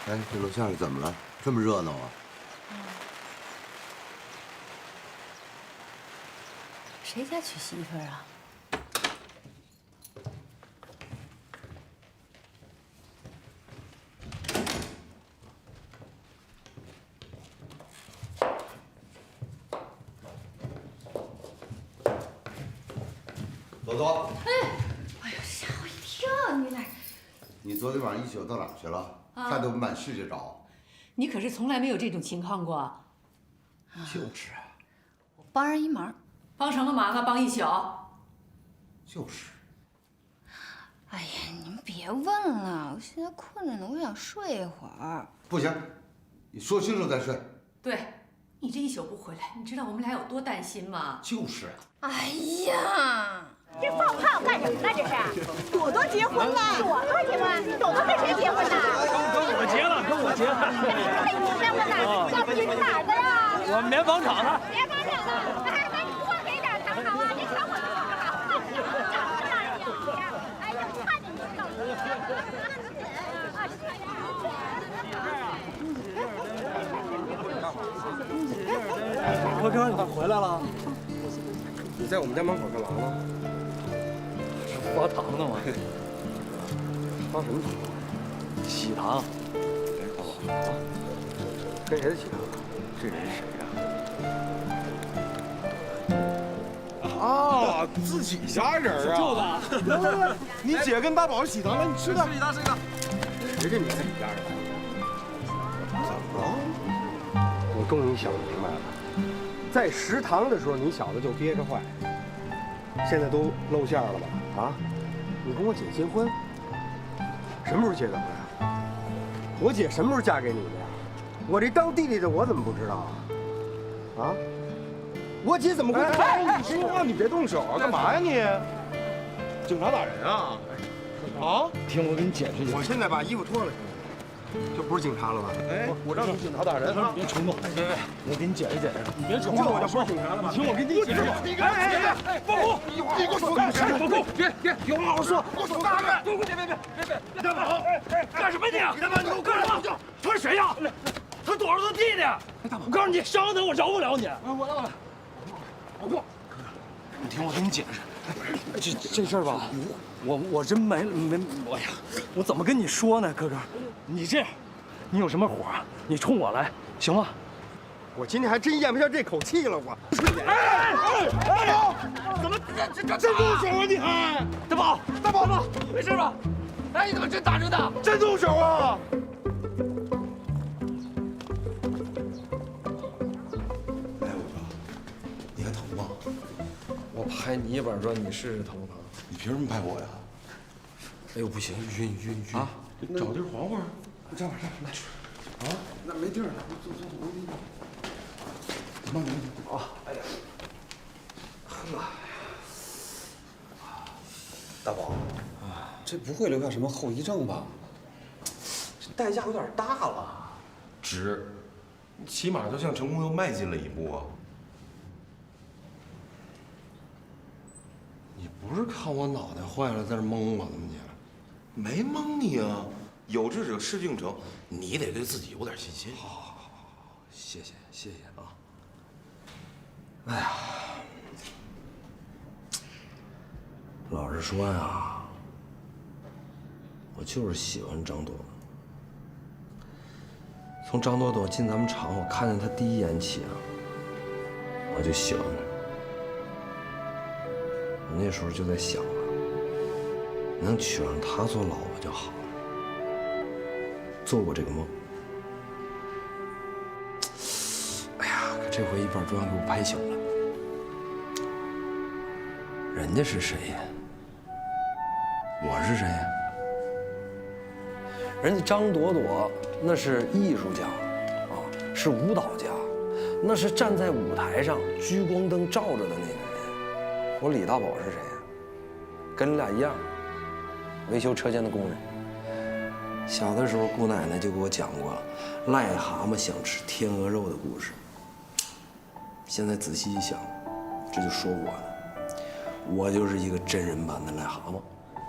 哎，这楼下是怎么了？这么热闹啊？谁家娶媳妇啊？走走。哎呦，吓我一跳！你哪？你昨天晚上一宿到哪儿去了？害得我们满世界找。你可是从来没有这种情况过。就是啊。我帮人一忙。帮什么忙啊？帮一宿？就是。哎呀，你们别问了，我现在困着呢，我想睡一会儿。不行，你说清楚再睡。对，你这一宿不回来，你知道我们俩有多担心吗？就是啊。哎呀，这放炮干什么呢？这是朵朵结婚了，朵朵结婚，朵朵跟谁结婚呢？跟我结了，跟我结了。跟你结婚呢？告诉你是哪儿的呀？我们棉纺厂的。棉纺厂的，哎，那你多给点糖好啊！这小伙子长得好，看你长得让人有面。哎呀，看着你就高兴。啊，是呀。何哥，你回来了？你在我们家门口干嘛呢？发糖呢吗？发什么糖？喜糖。哎，大宝啊，跟谁的喜糖？这人谁呀？啊，自己家人啊！舅子，来，你姐跟大宝喜糖，来你吃点。吃一个，吃一个。谁跟你自己家人？怎么了？我终于想明白了，在食堂的时候你小子就憋着坏，现在都露馅了吧？啊，你跟我姐结婚，什么时候结的婚啊？我姐什么时候嫁给你的呀？我这当弟弟的我怎么不知道啊？啊？我姐怎么会？哎，你说话你别动手啊！干嘛呀你？警察打人啊？啊？听我给你解释解释。我现在把衣服脱了，就不是警察了吧？哎，我让你警察打人啊！别冲动，别，我给你解释解释。你别冲这动，我就不是警察了吧？你听我给你解释。哎，放虎！你给我手干什么？放虎！别，有话好说。我手干开！别！大宝，干什么你？大宝，你给我干什么？他是谁呀？他躲着他弟弟。我告诉你，伤了他我饶不了你。我过。你听我给你解释，这事儿吧，我真没，哎呀，我怎么跟你说呢，哥哥？你这样，你有什么火，你冲我来，行吗？我今天还真咽不下这口气了，我。大宝，怎么这真动手啊你还？大宝，没事吧？哎，你怎么真打人的？真动手啊！哎，我说，你还疼吗？我拍你一板砖，你试试疼不疼？你凭什么拍我呀？哎呦，不行，晕啊！找地儿缓会儿。这会儿来。啊，那没地儿了，坐，我给你。慢点。啊，哎呀，呵，大宝，这不会留下什么后遗症吧？这代价有点大了。值，起码都向成功又迈进了一步啊。你不是看我脑袋坏了在这蒙我呢吗你？没蒙你啊，有志者事竟成，你得对自己有点信心。好，谢谢啊。哎呀，老实说呀，我就是喜欢张朵朵。从张朵朵进咱们厂，我看见她第一眼起啊，我就喜欢她。我那时候就在想啊，能娶上她做老婆就好了。做过这个梦。哎呀，可这回一板砖给我拍醒了。人家是谁呀？我是谁呀？人家张朵朵那是艺术家啊，是舞蹈家，那是站在舞台上聚光灯照着的那个人。我李大宝是谁呀？跟你俩一样，维修车间的工人。小的时候，姑奶奶就给我讲过癞蛤蟆想吃天鹅肉的故事。现在仔细一想，这就说我呢，我就是一个真人版的癞蛤蟆。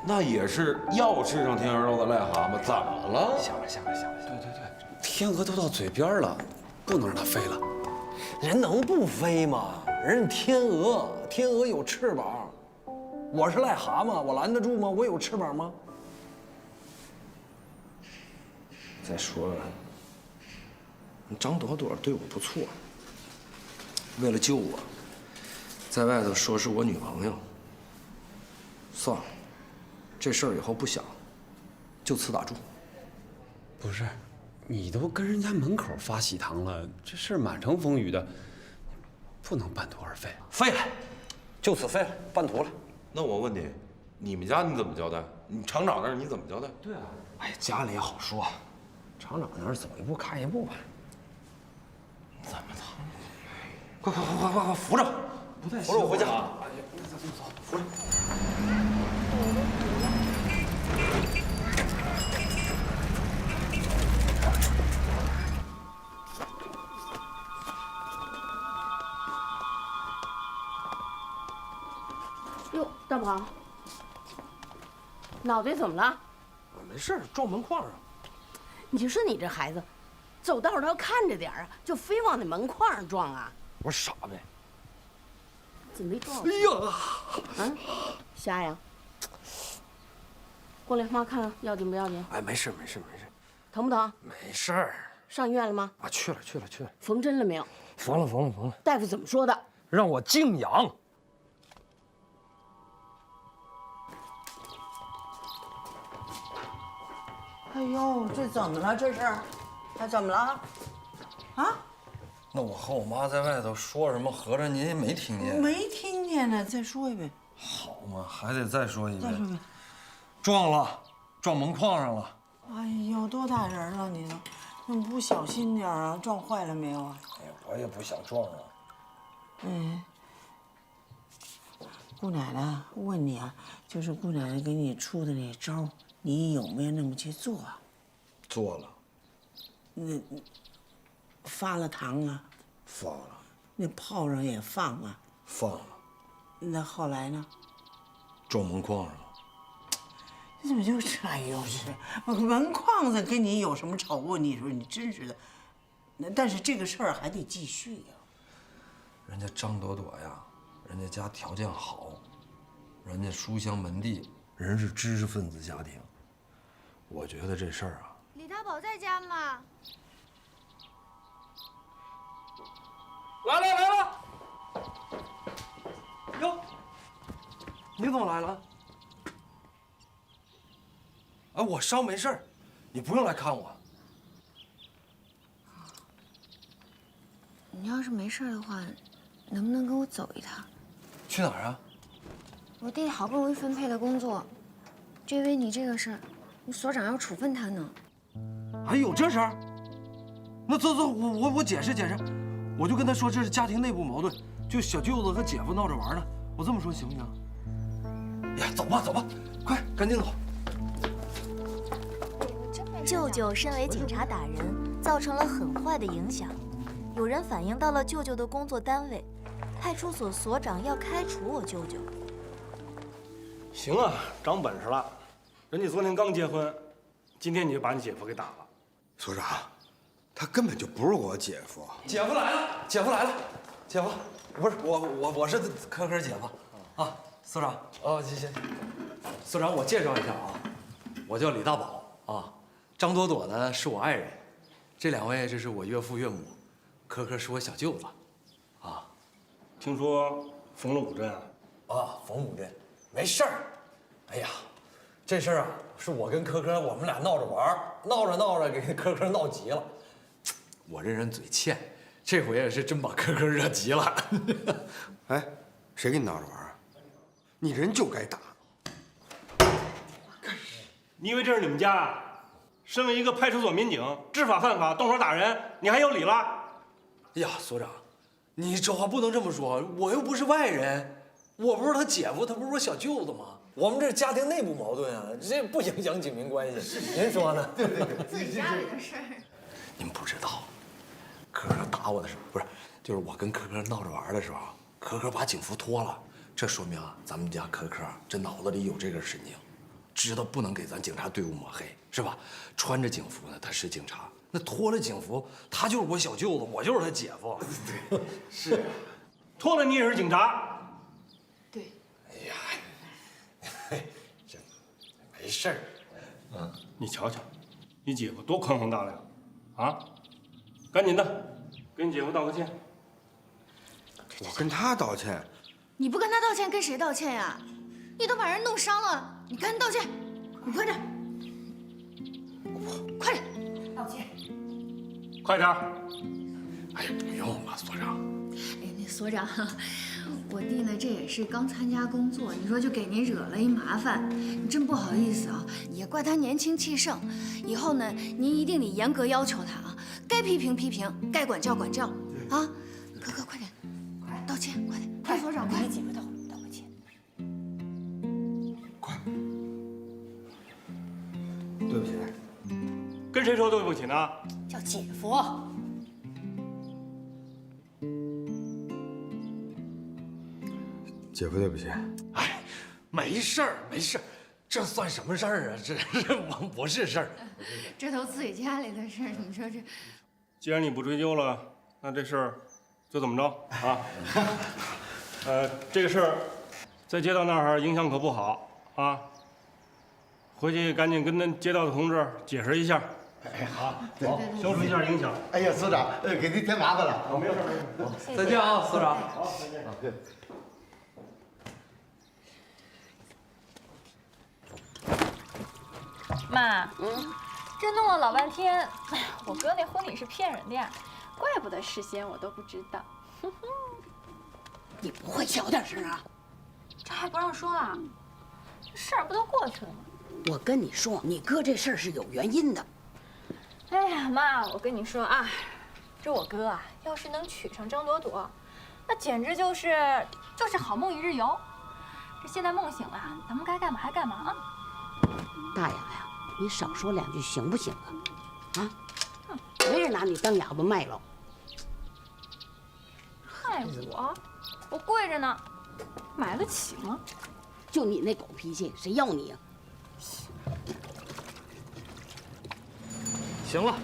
那也是要吃上天鹅肉的癞蛤蟆，怎么了？行了，对，天鹅都到嘴边了，不能让它飞了。人能不飞吗？人家天鹅有翅膀，我是癞蛤蟆，我拦得住吗？我有翅膀吗？再说了，张朵朵对我不错，为了救我，在外头说是我女朋友。算了，这事儿以后不想，就此打住。不是，你都跟人家门口发喜糖了，这事儿满城风雨的，不能半途而废。废了，就此废了，半途了。那我问你，你们家你怎么交代？你厂长那儿你怎么交代？对啊，哎呀，家里也好说，厂长那儿走一步看一步吧。怎么了？快，扶着！不带扶着我回家。走，扶着。哟，大宝，脑袋怎么了？没事，撞门框上。你说你这孩子，走道都要看着点啊，就非往那门框上撞啊？我傻呗。怎么没撞？哎呀，啊，瞎呀！过来，妈看看要紧不要紧？哎，没事。疼不疼？没事儿。上医院了吗？啊，去了。缝针了没有？缝了。大夫怎么说的？让我静养。哎呦，这怎么了？这是，怎么了？啊？那我和我妈在外头说什么，合着您也没听见？没听见呢，再说一遍。好嘛，还得再说一遍。再说一遍。撞门框上了。哎呦，多大人了你都，你不小心点啊？撞坏了没有啊？哎呀，我也不想撞啊。姑奶奶问你啊，就是姑奶奶给你出的那招，你有没有那么去做啊？做了。那发了糖啊？放了。那炮上也放啊？放了。那后来呢？撞门框上了。你怎么就这？哎呦，这门框子跟你有什么仇啊？你说你真是的。但是这个事儿还得继续呀。人家张朵朵呀，人家家条件好，人家书香门第，人是知识分子家庭。我觉得这事儿啊，李大宝在家吗？来了！哟，你怎么来了？哎，我伤没事儿，你不用来看我。你要是没事的话，能不能跟我走一趟？去哪儿啊？我弟好不容易分配的工作，就因为你这个事儿，你所长要处分他呢。还有这事儿？那走，我解释，我就跟他说这是家庭内部矛盾，就小舅子和姐夫闹着玩呢。我这么说行不行？呀，走吧，快，赶紧走。舅舅身为警察打人，造成了很坏的影响。有人反映到了舅舅的工作单位，派出所所长要开除我舅舅。行啊，长本事了。人家昨天刚结婚，今天你就把你姐夫给打了。所长，他根本就不是我姐夫。姐夫来了，姐夫，不是我是可姐夫，啊，所长。哦，行，所长，我介绍一下啊，我叫李大宝啊，张朵朵呢是我爱人，这两位这是我岳父岳母，可是我小舅子，啊，听说缝了5针啊？啊，缝5针，没事儿。哎呀，这事儿啊，是我跟可我们俩闹着玩，闹着给可闹急了。我这人嘴欠，这回也是真把可惹急了。哎，谁跟你闹着玩啊？你人就该打。你以为这是你们家？身为一个派出所民警，知法犯法，动手打人，你还有理了？哎呀，所长，你这话不能这么说，我又不是外人，我不是他姐夫，他不是我小舅子吗？我们这是家庭内部矛盾啊，这不影响警民关系。您说呢？对，自己家里的事儿。您不知道，可打我的时候，不是，就是我跟可闹着玩的时候，可把警服脱了，这说明啊，咱们家可这脑子里有这根神经。知道不能给咱警察队伍抹黑，是吧？穿着警服呢，他是警察；那脱了警服，他就是我小舅子，我就是他姐夫。对，是。脱了你也是警察。对。哎呀，这没事儿。嗯，你瞧瞧，你姐夫多宽宏大量，啊！赶紧的，给你姐夫道个歉。我跟他道歉。你不跟他道歉，跟谁道歉呀？你都把人弄伤了，你赶紧道歉，你快点，快点道歉。快点！哎呀，不用了，所长。哎，那所长，我弟呢，这也是刚参加工作，你说就给您惹了一麻烦，你真不好意思啊。也怪他年轻气盛，以后呢，您一定得严格要求他啊，该批评批评，该管教管教啊。哥，快点，快道歉，快点，快所长，快！你姐夫道个歉。快！对不起。跟谁说对不起呢？叫姐夫。姐夫，对不起。哎，没事儿，没事儿，这算什么事儿啊？这我不是事儿。这都自己家里的事儿，你说这……既然你不追究了，那这事儿就怎么着啊？这个事儿在街道那儿影响可不好啊！回去赶紧跟那街道的同志解释一下。哎，好，好，消除一下影响。哎呀，所长，给您添麻烦了。没事没事。再见啊，所长。好，再见。妈，这弄了老半天，哎呀，我哥那婚礼是骗人的呀，怪不得事先我都不知道。你不会小点声啊？这还不让说啊？这事儿不都过去了吗？我跟你说，你哥这事儿是有原因的。哎呀，妈，我跟你说啊，这我哥啊，要是能娶上张朵朵，那简直就是好梦一日游。这现在梦醒了，咱们该干嘛还干嘛啊？大洋呀，你少说两句行不行啊？啊，没人拿你当哑巴卖了。害我？我贵着呢，买得起吗？就你那狗脾气，谁要你呀？行了，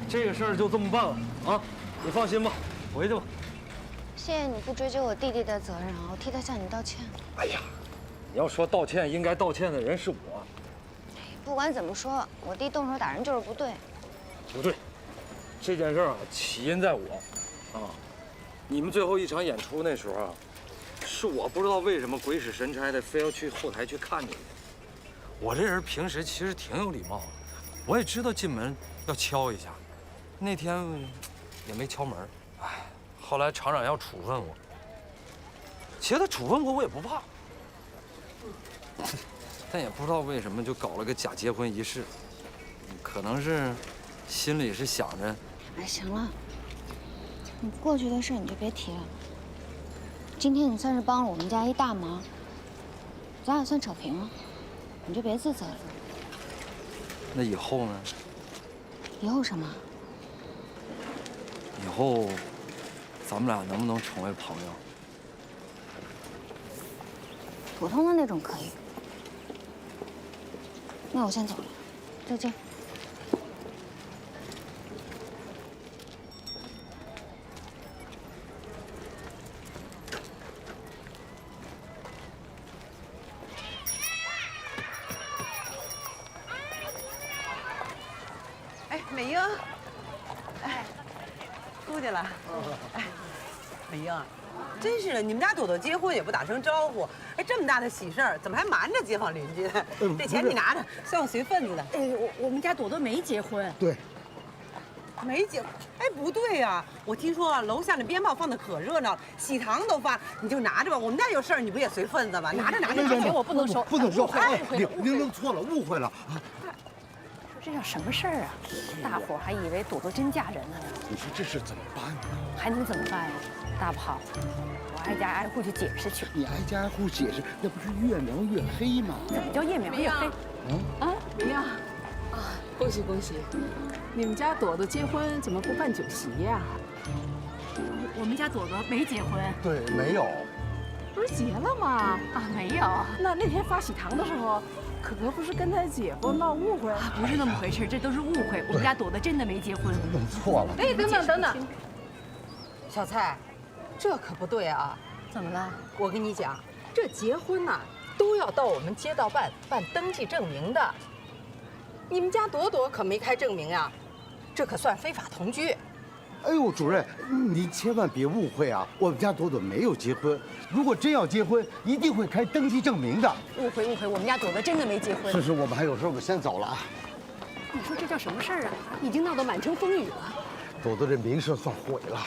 这个事儿就这么办了啊！你放心吧，回去吧。谢谢你不追究我弟弟的责任啊，我替他向你道歉。哎呀，你要说道歉，应该道歉的人是我。不管怎么说，我弟动手打人就是不对。不对，这件事啊，起因在我。啊，你们最后一场演出那时候啊，是我不知道为什么鬼使神差的非要去后台去看你们。我这人平时其实挺有礼貌的，我也知道进门要敲一下，那天也没敲门。哎，后来厂长要处分我，其实他处分我也不怕，但也不知道为什么就搞了个假结婚仪式，可能是心里是想着，哎，行了，你过去的事你就别提了。今天你算是帮了我们家一大忙，咱俩算扯平了，你就别自责了。那以后呢？以后什么？以后咱们俩能不能成为朋友？普通的那种可以。那我先走了，再见。哎，美英，哎，出去了。哎，美英，真是的，你们家朵朵结婚也不打声招呼，哎，这么大的喜事儿，怎么还瞒着街坊邻居？这钱你拿着，算我随份子的。哎，我们家朵朵没结婚。对。没结，哎，不对呀！我听说啊，楼下那鞭炮放的可热闹了，喜糖都发，你就拿着吧。我们家有事儿，你不也随份子吗？拿着拿着，钱我不能收，不能收。哎，玲玲错了，误会了啊。这叫什么事儿啊？大伙儿还以为朵朵真嫁人了呢。你说这事怎么办呢？还能怎么办呀？大不好，我挨家挨户去解释去。你挨家挨户解释，那不是越描越黑吗？怎么叫越描越黑？啊，明阳，啊，恭喜恭喜！你们家朵朵结婚怎么不办酒席呀？我们家朵朵没结婚。对，没有。不是结了吗？啊，没有。那天发喜糖的时候，可可不是跟他姐夫闹误会？不是那么回事，这都是误会。我们家朵朵真的没结婚。弄错了。哎，等等，小蔡，这可不对啊！怎么了？我跟你讲，这结婚呐，都要到我们街道办办登记证明的。你们家朵朵可没开证明呀，这可算非法同居。哎呦，主任，您千万别误会啊！我们家朵朵没有结婚，如果真要结婚，一定会开登记证明的。误会，我们家朵朵真的没结婚。是，我们还有事，我们先走了啊。你说这叫什么事儿啊？已经闹得满城风雨了。朵朵这名声算毁了。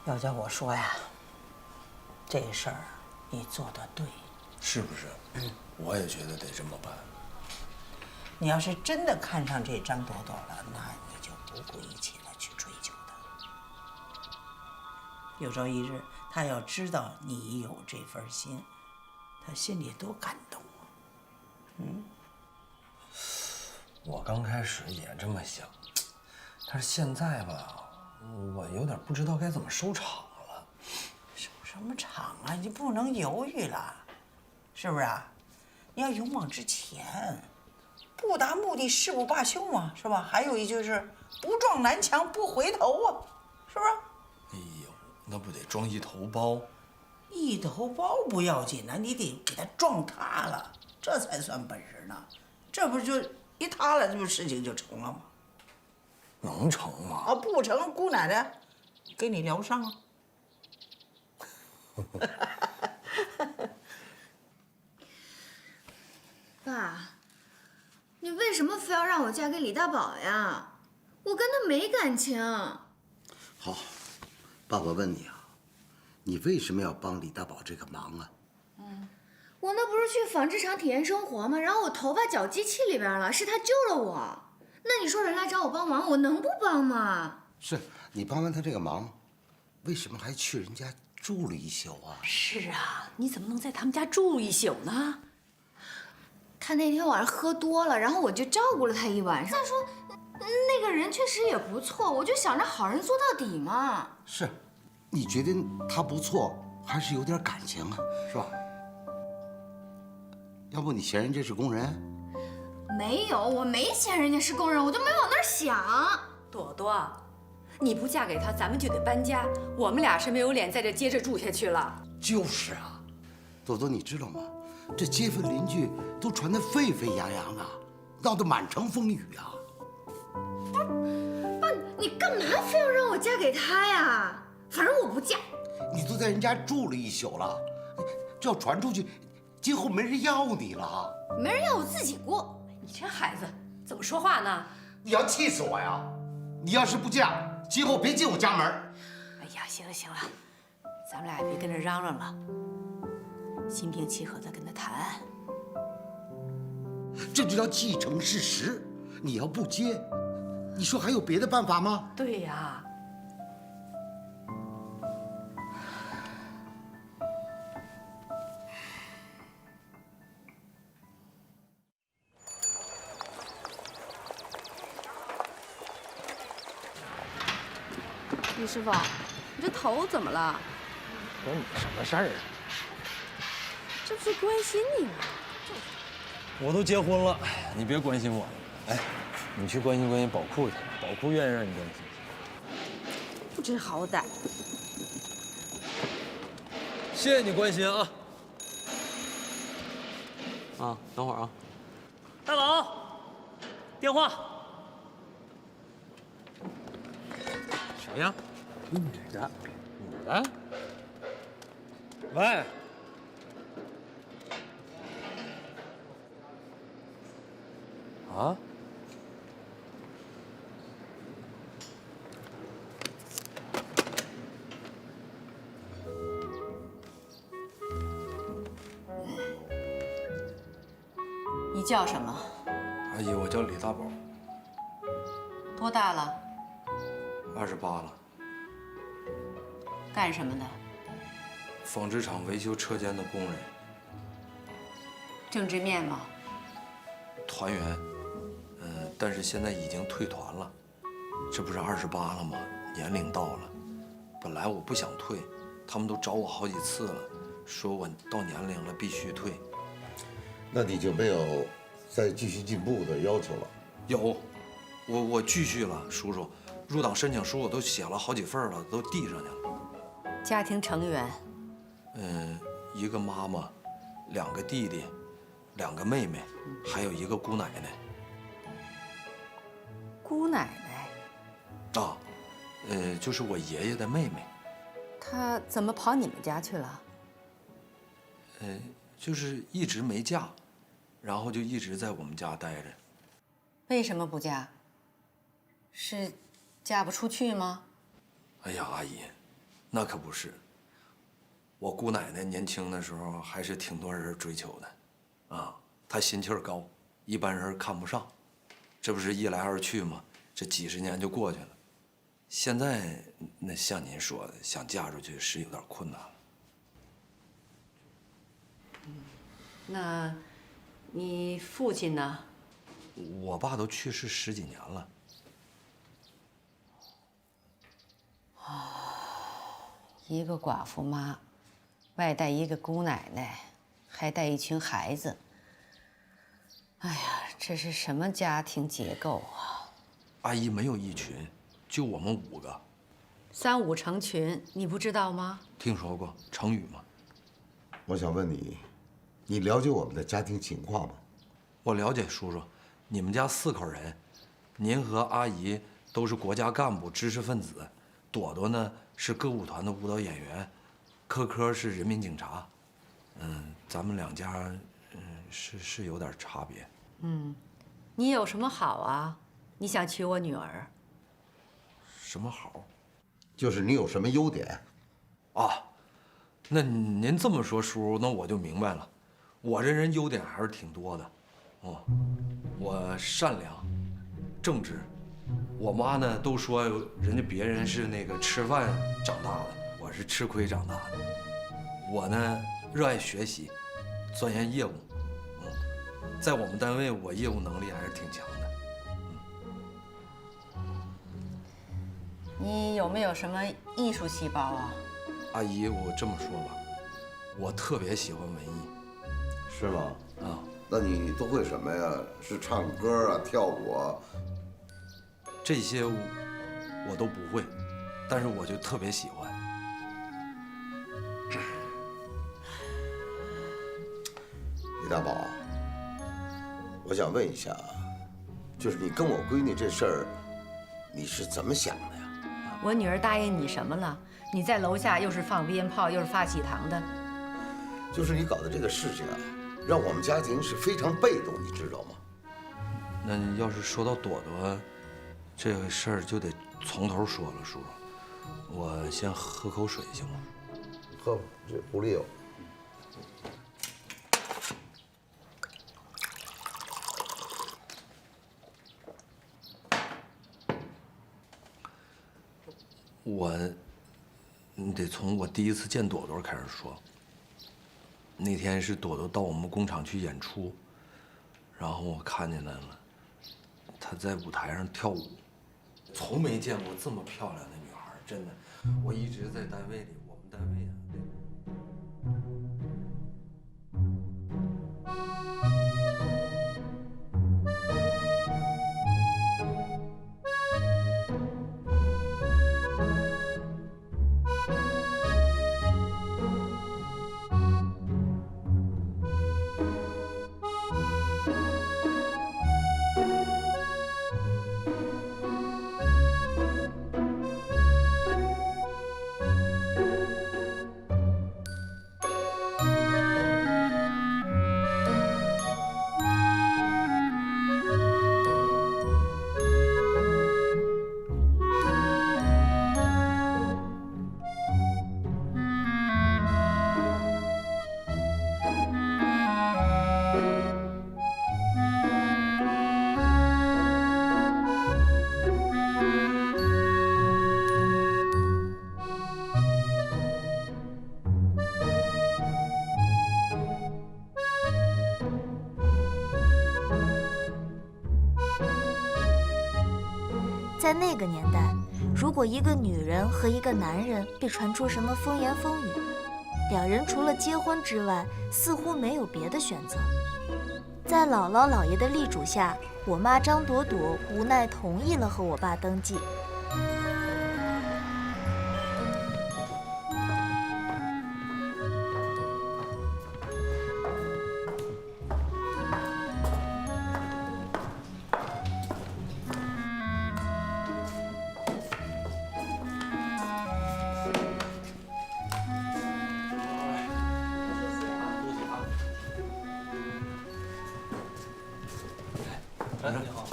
要叫我说呀，这事儿你做得对，是不是？我也觉得得这么办。你要是真的看上这张朵朵了，那你就不顾一切的去追求她。有朝一日，她要知道你有这份心，她心里多感动啊！我刚开始也这么想，但是现在吧，我有点不知道该怎么收场了。收什么场啊？你不能犹豫了，是不是啊？你要勇往直前。不达目的誓不罢休嘛，是吧？还有一句是不撞南墙不回头啊，是不是？哎呦，那不得装一头包？一头包不要紧呢，你得给它撞塌了，这才算本事呢。这不就一塌了，这不事情就成了吗？能成吗？啊，不成，姑奶奶给你疗伤啊。爸。你为什么非要让我嫁给李大宝呀？我跟他没感情。好，爸爸问你啊，你为什么要帮李大宝这个忙啊？我那不是去纺织厂体验生活吗？然后我头发绞机器里边了，是他救了我。那你说人来找我帮忙，我能不帮吗？是你帮完他这个忙，为什么还去人家住了一宿啊？是啊，你怎么能在他们家住一宿呢？他那天晚上喝多了，然后我就照顾了他一晚上。再说，那个人确实也不错，我就想着好人做到底嘛。是，你觉得他不错，还是有点感情啊，是吧？要不你嫌人家是工人？没有，我没嫌人家是工人，我就没往那儿想。朵朵，你不嫁给他，咱们就得搬家，我们俩是没有脸在这接着住下去了。就是啊，朵朵，你知道吗？这街坊邻居都传得沸沸扬扬的，闹得满城风雨啊！爸，你干嘛非要让我嫁给他呀？反正我不嫁。你都在人家住了一宿了，这要传出去，今后没人要你了。没人要我自己过。你这孩子怎么说话呢？你要气死我呀！你要是不嫁，今后别进我家门。哎呀，行了行了，咱们俩也别跟着嚷嚷了。心平气和的跟他谈，这就叫既成事实。你要不接，你说还有别的办法吗？对呀。李师傅，你这头怎么了？关你什么事儿啊？这不是关心你吗？我都结婚了，你别关心我了。哎，你去关心关心宝库去，宝库愿意让你关心。不知好歹。谢谢你关心啊。啊，等会儿啊。大宝，电话。谁呀？你的。你的？喂。啊？你叫什么？阿姨，我叫李大宝，多大了28了，干什么的？纺织厂维修车间的工人。正直面貌。团员，但是现在已经退团了，这不是28了吗？年龄到了，本来我不想退，他们都找我好几次了，说我到年龄了必须退。那你就没有再继续进步的要求了？有，我继续了，叔叔，入党申请书我都写了好几份了，都递上去了。家庭成员，一个妈妈，2个弟弟，2个妹妹，还有一个姑奶奶。姑奶奶？啊，就是我爷爷的妹妹。她怎么跑你们家去了？就是一直没嫁，然后就一直在我们家待着。为什么不嫁？是嫁不出去吗？哎呀，阿姨，那可不是。我姑奶奶年轻的时候还是挺多人追求的，啊，她心气儿高，一般人看不上。这不是一来二去吗？这几十年就过去了。现在那像您说的，想嫁出去是有点困难了。那，你父亲呢？我爸都去世10几年了。一个寡妇妈，外带一个姑奶奶，还带一群孩子。哎呀，这是什么家庭结构啊？阿姨没有一群，就我们5个。3、5成群，你不知道吗？听说过成语吗？我想问你，你了解我们的家庭情况吗？我了解，叔叔，你们家4口人，您和阿姨都是国家干部、知识分子，朵朵呢是歌舞团的舞蹈演员，科科是人民警察。咱们2家，是有点差别。你有什么好啊？你想娶我女儿？什么好？就是你有什么优点？啊，那您这么说，叔，那我就明白了。我这人优点还是挺多的。我善良、正直。我妈呢都说人家别人是那个吃饭长大的，我是吃亏长大的。我呢热爱学习，钻研业务。在我们单位，我业务能力还是挺强的。你有没有什么艺术细胞啊？阿姨，我这么说吧，我特别喜欢文艺。是吗？啊，那你都会什么呀？是唱歌啊，跳舞啊？这些我都不会，但是我就特别喜欢。李大宝，我想问一下，就是你跟我闺女这事儿，你是怎么想的呀？我女儿答应你什么了？你在楼下又是放鞭炮又是发喜糖的。就是你搞的这个事情啊，让我们家庭是非常被动，你知道吗？那要是说到朵朵，这个事儿就得从头说了，叔叔。我先喝口水行吗？喝吧，这壶里有。你得从我第一次见朵朵开始说。那天是朵朵到我们工厂去演出，然后我看见她了，她在舞台上跳舞，从没见过这么漂亮的女孩，真的。我一直在单位里，我们单位啊。在那个年代，如果一个女人和一个男人被传出什么风言风语，两人除了结婚之外，似乎没有别的选择。在姥姥姥爷的力主下，我妈张朵朵无奈同意了和我爸登记。你好，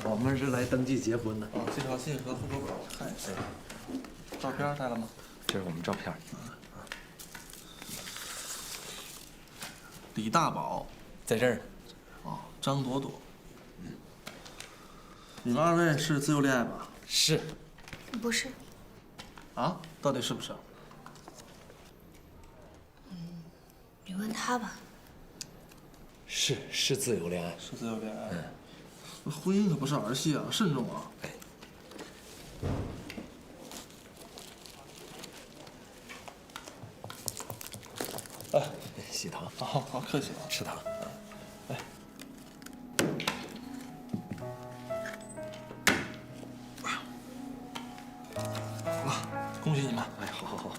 我们是来登记结婚的。介绍信和户口本，看一下。照片带了吗？这是我们照片。李大宝在这儿。哦，张朵朵。你们二位是自由恋爱吧？是。不是。啊？到底是不是？你问他吧。是自由恋爱。是自由恋爱。婚姻可不是儿戏啊，慎重啊！喜糖。好，客气了。吃糖。来。好了，恭喜你们！哎，好。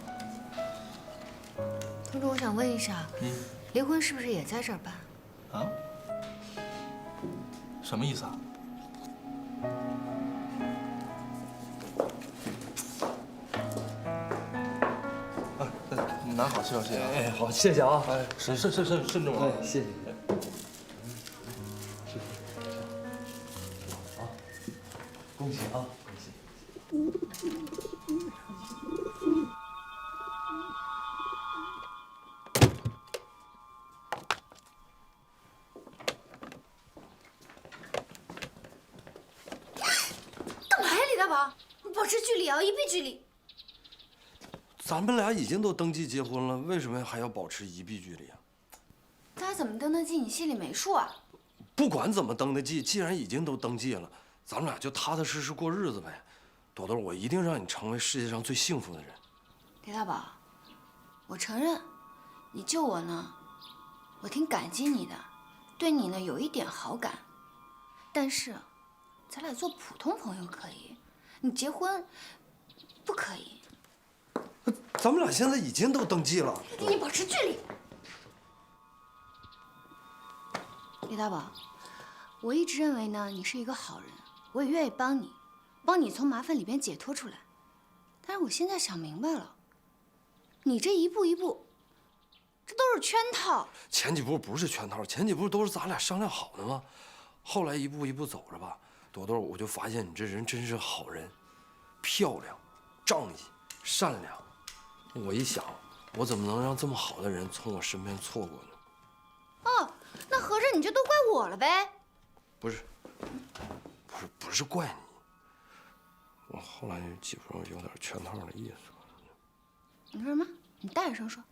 同志，我想问一下，离婚是不是也在这儿办？啊？什么意思啊？你拿好介绍信啊！哎，好，谢谢啊！哎，慎重啊！谢谢。好，恭喜啊！恭喜。保持距离啊，一臂距离。咱们俩已经都登记结婚了，为什么还要保持一臂距离啊？他怎么登的记？你心里没数啊？不管怎么登的记，既然已经都登记了，咱们俩就踏踏实实过日子呗。朵朵，我一定让你成为世界上最幸福的人。李大宝，我承认，你救我呢，我挺感激你的，对你呢有一点好感，但是，咱俩做普通朋友可以。你结婚不可以。咱们俩现在已经都登记了。给你保持距离。李大宝，我一直认为呢，你是一个好人，我也愿意帮你从麻烦里边解脱出来。但是我现在想明白了，你这一步一步，这都是圈套。前几步不是圈套，前几步都是咱俩商量好的吗？后来一步一步走着吧。朵朵，我就发现你这人真是好人，漂亮、仗义、善良。我一想，我怎么能让这么好的人从我身边错过呢？哦，那合着你就都怪我了呗？不是怪你。我后来记不住有点圈套的意思。你说什么？你大声说。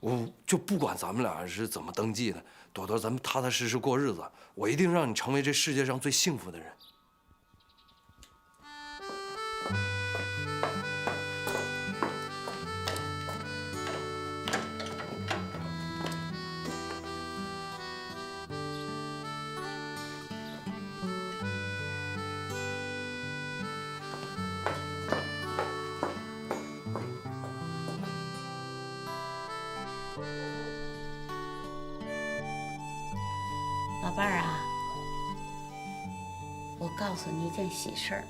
我就不管咱们俩是怎么登记的，朵朵，咱们踏踏实实过日子，我一定让你成为这世界上最幸福的人。老伴儿啊，我告诉你一件喜事儿，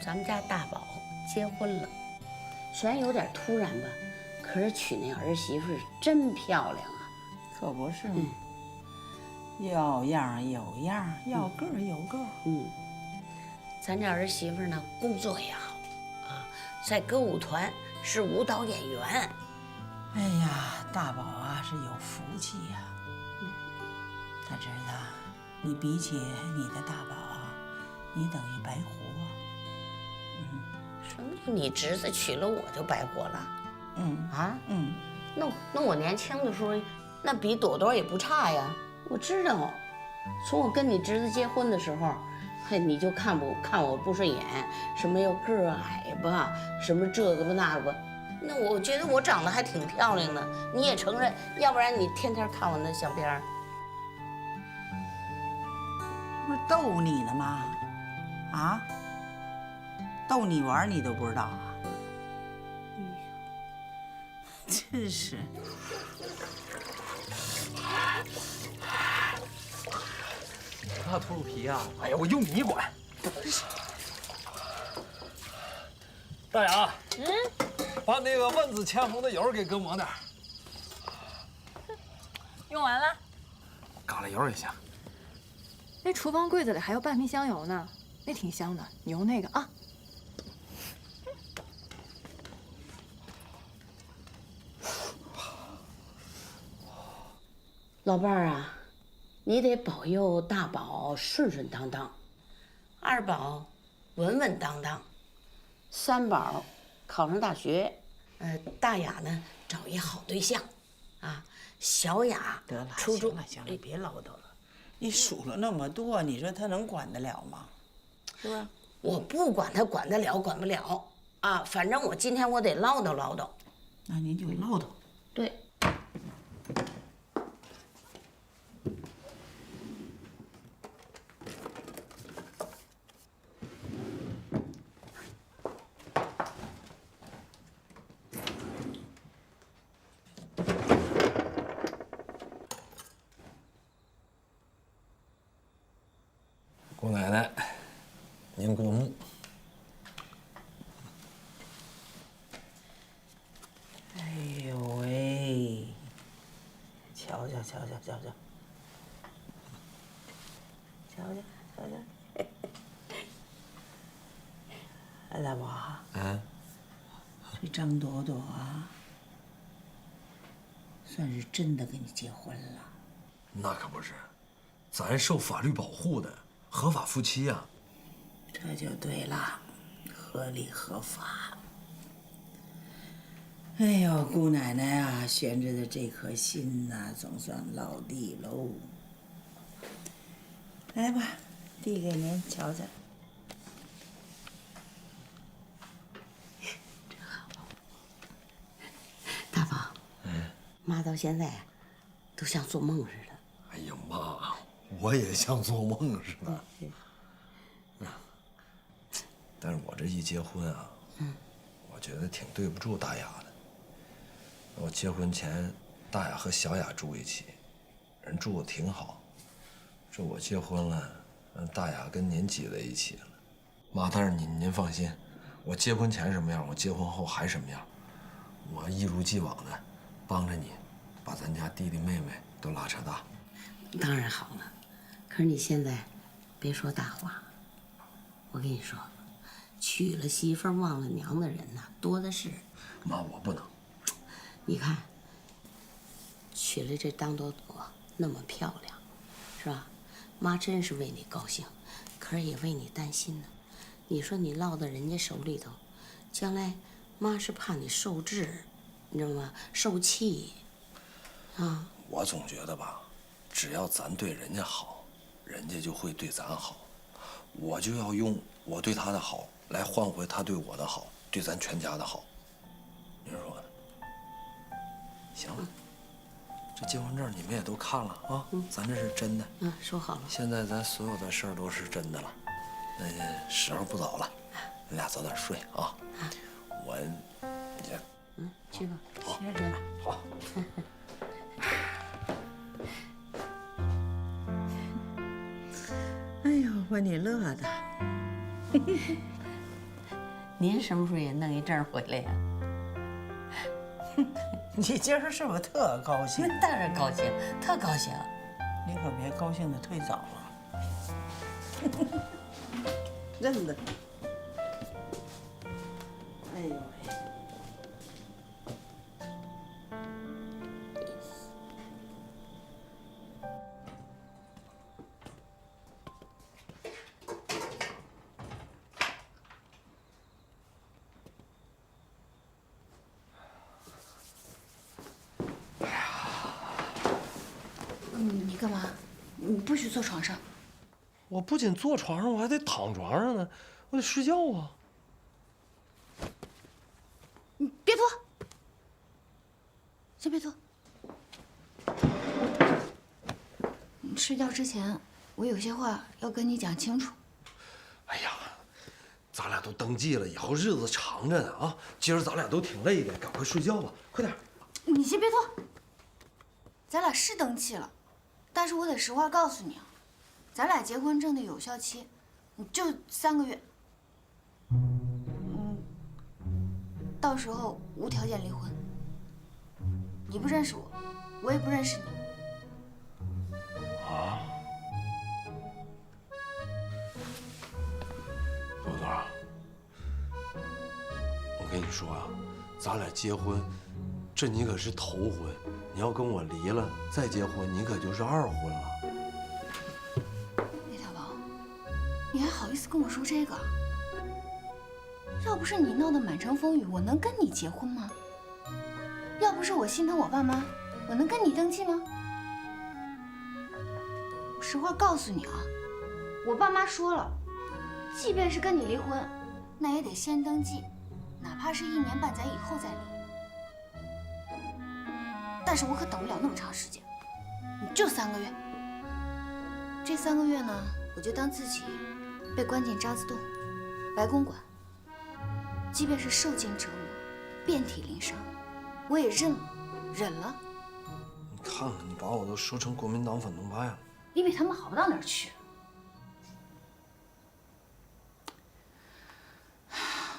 咱们家大宝结婚了，虽然有点突然吧，可是娶那儿媳妇真漂亮啊，可不是吗？要样有样，要个有个。咱这儿媳妇呢，工作也好啊，在歌舞团是舞蹈演员。哎呀，大宝啊是有福气呀。他知道，你比起你的大宝，你等于白活。什么叫你侄子娶了我就白活了？嗯，那我年轻的时候，那比朵朵也不差呀。我知道，从我跟你侄子结婚的时候，嘿，你就看我不顺眼，什么又个儿矮吧，什么这个吧那个吧，那我觉得我长得还挺漂亮的，你也承认，要不然你天天看我那相片儿。不是逗你呢吗？啊？逗你玩你都不知道啊？真是。那秃噜皮啊！哎呀，我用你管！大雅，把那个万紫千红的油给哥抹点。用完了。嘎了油也行。那厨房柜子里还有半瓶香油呢，那挺香的，你用那个啊。老伴儿啊，你得保佑大宝顺顺当当，二宝稳稳当当，三宝考上大学，大雅呢找一好对象，啊，小雅得了，初中。行了，别唠叨了。你数了那么多，你说他能管得了吗？是吧？我不管他管得了管不了啊，反正我今天我得唠叨唠叨。那您就唠叨。对。姑奶奶，您过目。哎呦喂！瞧瞧，哎，大宝，这张朵朵啊，算是真的跟你结婚了。那可不是，咱受法律保护的合法夫妻啊。这就对了，合理合法。哎呦，姑奶奶啊，悬着的这颗心呐，总算落地喽。来吧，递给您瞧瞧。大宝，妈到现在都像做梦似的。哎呀妈，我也像做梦似的。但是我这一结婚啊，我觉得挺对不住大雅的。我结婚前，大雅和小雅住一起，人住的挺好。这我结婚了，让大雅跟您挤在一起了。妈，但是您放心，我结婚前什么样，我结婚后还什么样。我一如既往的帮着你，把咱家弟弟妹妹都拉扯大。当然好了，可是你现在别说大话。我跟你说，娶了媳妇忘了娘的人呐，多的是。妈，我不能。你看，娶了这张朵朵那么漂亮，是吧？妈真是为你高兴，可是也为你担心呢。你说你落到人家手里头，将来妈是怕你受制，你知道吗？受气，啊。我总觉得吧，只要咱对人家好，人家就会对咱好。我就要用我对他的好来换回他对我的好，对咱全家的好。您说呢？行了，这结婚证你们也都看了啊，咱这是真的。说好了。现在咱所有的事儿都是真的了。那时候不早了，你俩早点睡啊。我也去吧，歇着。好。哎呦，把你乐的。您什么时候也弄一证回来呀？你今儿是不是特高兴？当然高兴，特高兴。你可别高兴的忒早了。真的。哎呦喂！你干嘛？你不许坐床上。我不仅坐床上，我还得躺床上呢，我得睡觉啊。你别脱，先别脱。你睡觉之前，我有些话要跟你讲清楚。哎呀，咱俩都登记了，以后日子长着呢啊！今儿咱俩都挺累的，赶快睡觉吧，快点。你先别脱。咱俩是登记了，但是我得实话告诉你啊，咱俩结婚证的有效期，就3个月。到时候无条件离婚。你不认识我，我也不认识你。啊？朵朵，我跟你说啊，咱俩结婚，这你可是头婚，你要跟我离了再结婚，你可就是2婚了。李大宝，你还好意思跟我说这个？要不是你闹得满城风雨，我能跟你结婚吗？要不是我心疼我爸妈，我能跟你登记吗？实话告诉你啊，我爸妈说了，即便是跟你离婚，那也得先登记，哪怕是1年半载以后再离。但是我可等不了那么长时间，你就3个月。这3个月呢，我就当自己被关进渣滓洞、白公馆，即便是受尽折磨、遍体鳞伤，我也忍了。你看看，你把我都说成国民党反动派了。你比他们好不到哪儿去。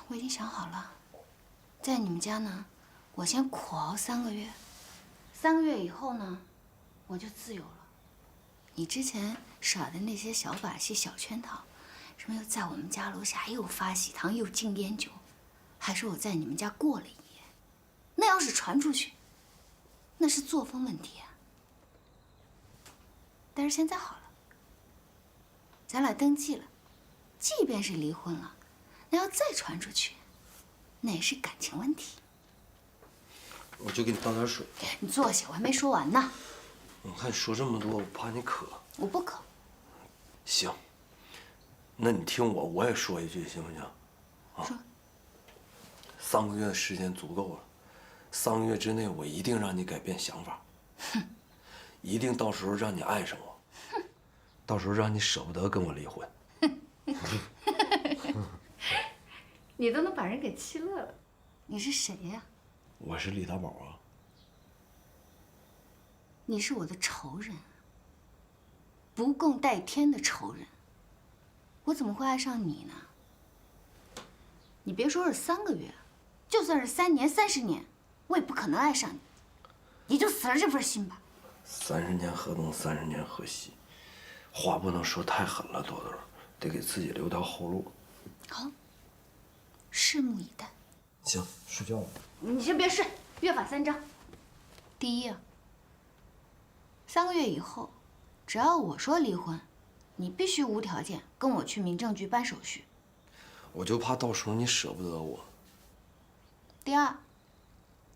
我已经想好了，在你们家呢，我先苦熬3个月，3个月以后呢，我就自由了。你之前耍的那些小把戏、小圈套，什么又在我们家楼下又发喜糖又敬烟酒，还说我在你们家过了1夜，那要是传出去，那是作风问题啊。但是现在好了，咱俩登记了，即便是离婚了，那要再传出去，那也是感情问题。我就给你倒点水。你坐下，我还没说完呢。我看你说这么多，我怕你渴。我不渴。行，那你听我，我也说一句，行不行？啊。说。 3个月的时间足够了，3个月之内我一定让你改变想法，一定到时候让你爱上我，到时候让你舍不得跟我离婚。你都能把人给气乐了，你是谁呀？我是李大宝啊。你是我的仇人，不共戴天的仇人，我怎么会爱上你呢？你别说是3个月。 就算是3年、30年，我也不可能爱上你，你就死了这份心吧。30年河东，30年河西，话不能说太狠了，朵朵，得给自己留条后路。好，拭目以待。行，睡觉吧。你先别睡，约法3章。第一啊，3个月以后，只要我说离婚，你必须无条件跟我去民政局办手续。我就怕到时候你舍不得我。 第二，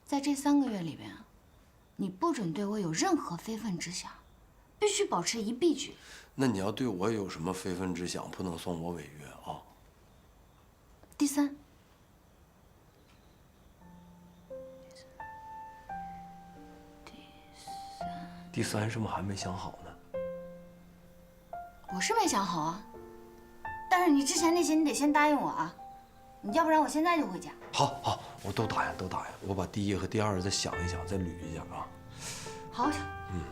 在这3个月里边，你不准对我有任何非分之想，必须保持一臂距离。那你要对我有什么非分之想，不能算我违约啊。第三，第三是吗？还没想好呢。我是没想好啊，但是你之前那些你得先答应我啊，你要不然我现在就回家。 好，我都答应，都答应。我把第1和第2再想一想，再捋一下啊。好。嗯。